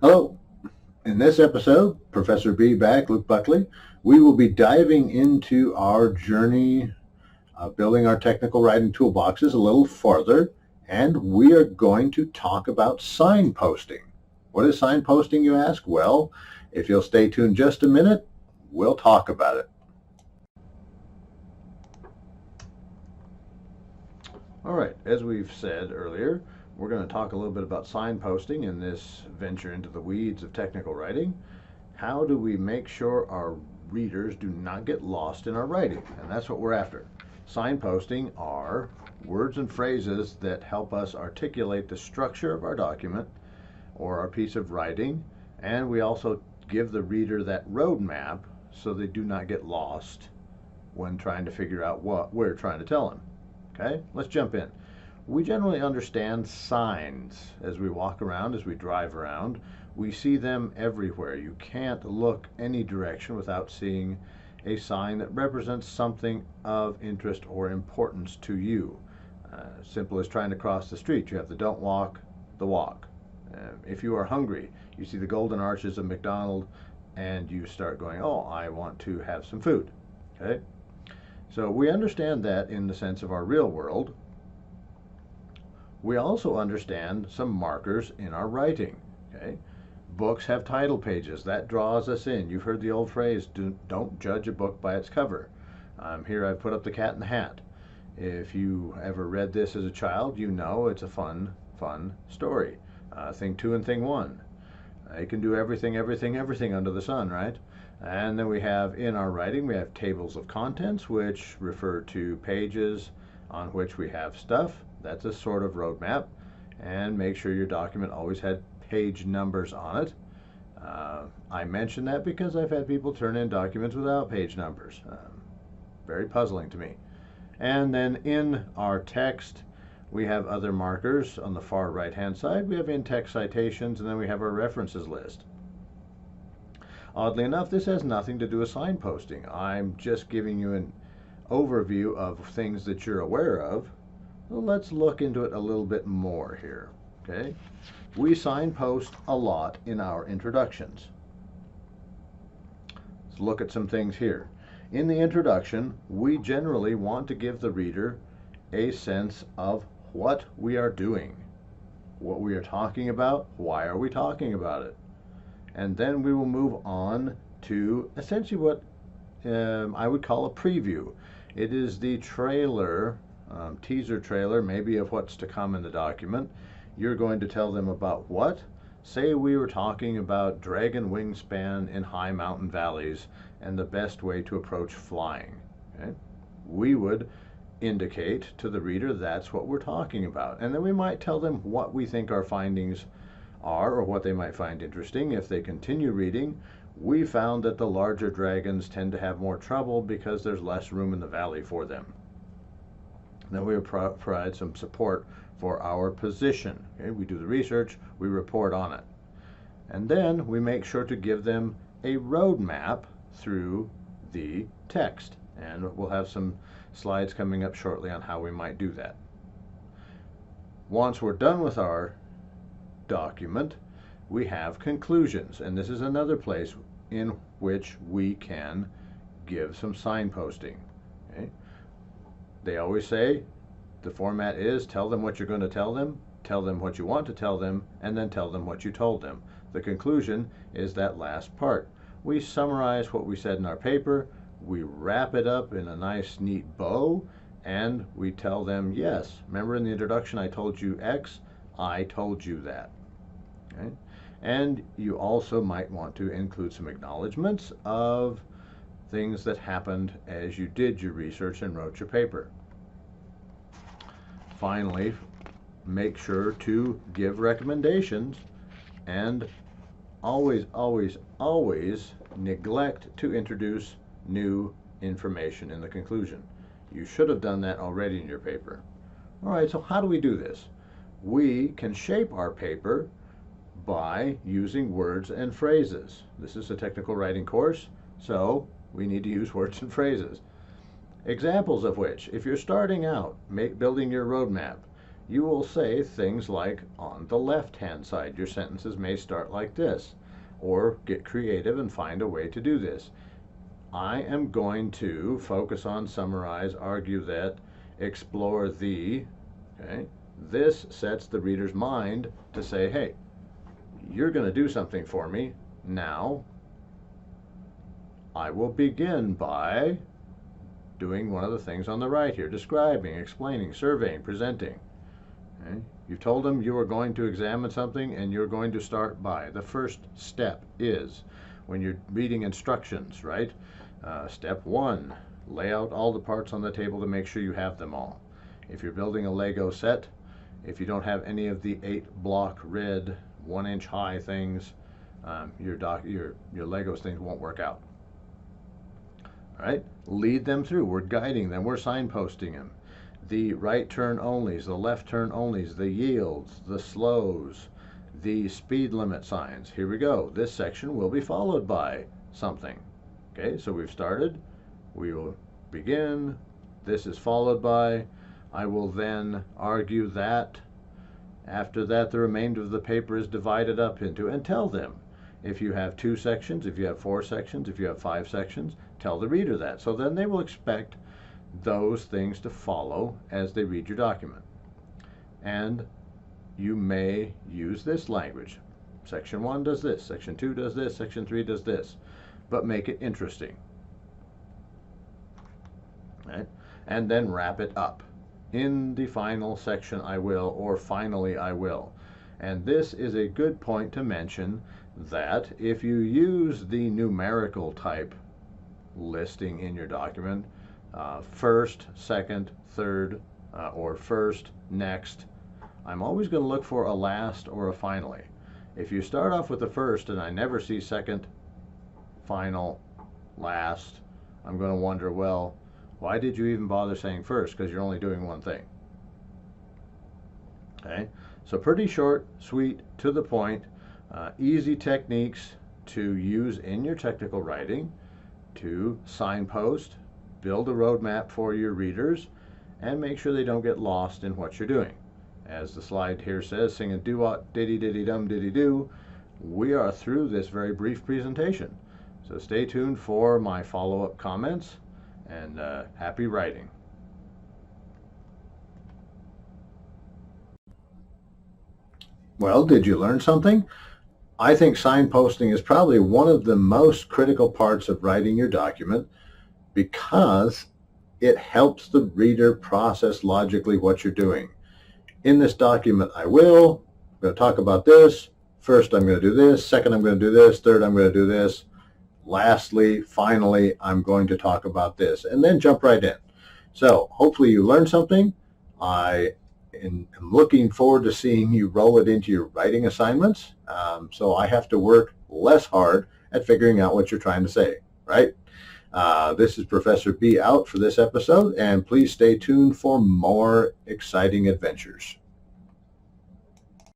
Hello. In this episode, Professor B back, Luke Buckley, we will be diving into our journey building our technical writing toolboxes a little farther, and we are going to talk about signposting. What is signposting, you ask? Well, if you'll stay tuned just a minute, we'll talk about it. All right, as we've said earlier, we're going to talk a little bit about signposting in this venture into the weeds of technical writing. How do we make sure our readers do not get lost in our writing? And that's what we're after. Signposting are words and phrases that help us articulate the structure of our document or our piece of writing, and we also give the reader that roadmap so they do not get lost when trying to figure out what we're trying to tell them. Okay, let's jump in. We generally understand signs as we walk around, as we drive around. We see them everywhere. You can't look any direction without seeing a sign that represents something of interest or importance to you. Simple as trying to cross the street. You have the don't walk, the walk. If you are hungry, you see the golden arches of McDonald's and you start going, oh, I want to have some food. Okay? So we understand that in the sense of our real world. We also understand some markers in our writing. Okay? Books have title pages. That draws us in. You've heard the old phrase, don't judge a book by its cover. Here I've put up The Cat in the Hat. If you ever read this as a child, you know it's a fun story. Thing 2 and Thing 1. They can do everything under the sun, right? And then we have, in our writing, we have tables of contents, which refer to pages on which we have stuff. That's a sort of roadmap. And make sure your document always had page numbers on it. I mention that because I've had people turn in documents without page numbers. Very puzzling to me. And then in our text, we have other markers. On the far right-hand side, we have in-text citations, and then we have our references list. Oddly enough, this has nothing to do with signposting. I'm just giving you an overview of things that you're aware of. Well, let's look into it a little bit more here. Okay? We signpost a lot in our introductions. Let's look at some things here. In the introduction, we generally want to give the reader a sense of what we are doing, what we are talking about, why are we talking about it. And then we will move on to essentially what I would call a preview. It is the trailer, teaser trailer, maybe of what's to come in the document. You're going to tell them about what? Say we were talking about dragon wingspan in high mountain valleys and the best way to approach flying. Okay? We would indicate to the reader that's what we're talking about. And then we might tell them what we think our findings are or what they might find interesting. If they continue reading, we found that the larger dragons tend to have more trouble because there's less room in the valley for them. Then we provide some support for our position. Okay? We do the research, we report on it. And then we make sure to give them a roadmap through the text. And we'll have some slides coming up shortly on how we might do that. Once we're done with our document, we have conclusions. And this is another place in which we can give some signposting. Okay? They always say the format is tell them what you're going to tell them what you want to tell them, and then tell them what you told them. The conclusion is that last part. We summarize what we said in our paper, we wrap it up in a nice neat bow, and we tell them, yes, remember in the introduction I told you X, I told you that. Okay? And you also might want to include some acknowledgments of things that happened as you did your research and wrote your paper. Finally, make sure to give recommendations, and always neglect to introduce new information in the conclusion. You should have done that already in your paper. All right, so how do we do this? We can shape our paper by using words and phrases. This is a technical writing course, so we need to use words and phrases. Examples of which, if you're starting out building your roadmap, you will say things like, on the left-hand side, your sentences may start like this, or get creative and find a way to do this. I am going to focus on, summarize, argue that, explore the, okay? This sets the reader's mind to say, hey, you're going to do something for me. Now, I will begin by doing one of the things on the right here, describing, explaining, surveying, presenting. Okay? You told them you were going to examine something and you're going to start by. The first step is, when you're reading instructions, right? Step 1, lay out all the parts on the table to make sure you have them all. If you're building a Lego set, if you don't have any of the 8-block red 1-inch high things, your Legos things won't work out. All right, lead them through. We're guiding them. We're signposting them. The right turn onlys, the left turn onlys, the yields, the slows, the speed limit signs. Here we go. This section will be followed by something. Okay, so we've started. We will begin. This is followed by. I will then argue that. After that, the remainder of the paper is divided up into, and tell them. If you have 2 sections, if you have 4 sections, if you have 5 sections, tell the reader that. So then they will expect those things to follow as they read your document. And you may use this language. Section 1 does this, Section 2 does this, Section 3 does this, but make it interesting. Right? And then wrap it up. In the final section I will, or finally I will. And this is a good point to mention that if you use the numerical type listing in your document, first, second, third, or first, next, I'm always going to look for a last or a finally. If you start off with the first and I never see second, final, last, I'm going to wonder, well, why did you even bother saying first? Because you're only doing one thing. Okay, so pretty short, sweet, to the point, easy techniques to use in your technical writing to signpost, build a roadmap for your readers, and make sure they don't get lost in what you're doing. As the slide here says, sing a doo-wop, diddy-diddy-dum, diddy-doo. We are through this very brief presentation. So stay tuned for my follow-up comments, and happy writing. Well, did you learn something? I think signposting is probably one of the most critical parts of writing your document because it helps the reader process logically what you're doing. In this document, I'm going to talk about this. First, I'm going to do this. Second, I'm going to do this. Third, I'm going to do this. Lastly, finally, I'm going to talk about this, and then jump right in. So hopefully you learned something. I am looking forward to seeing you roll it into your writing assignments. So I have to work less hard at figuring out what you're trying to say, right? This is Professor B out for this episode, and please stay tuned for more exciting adventures.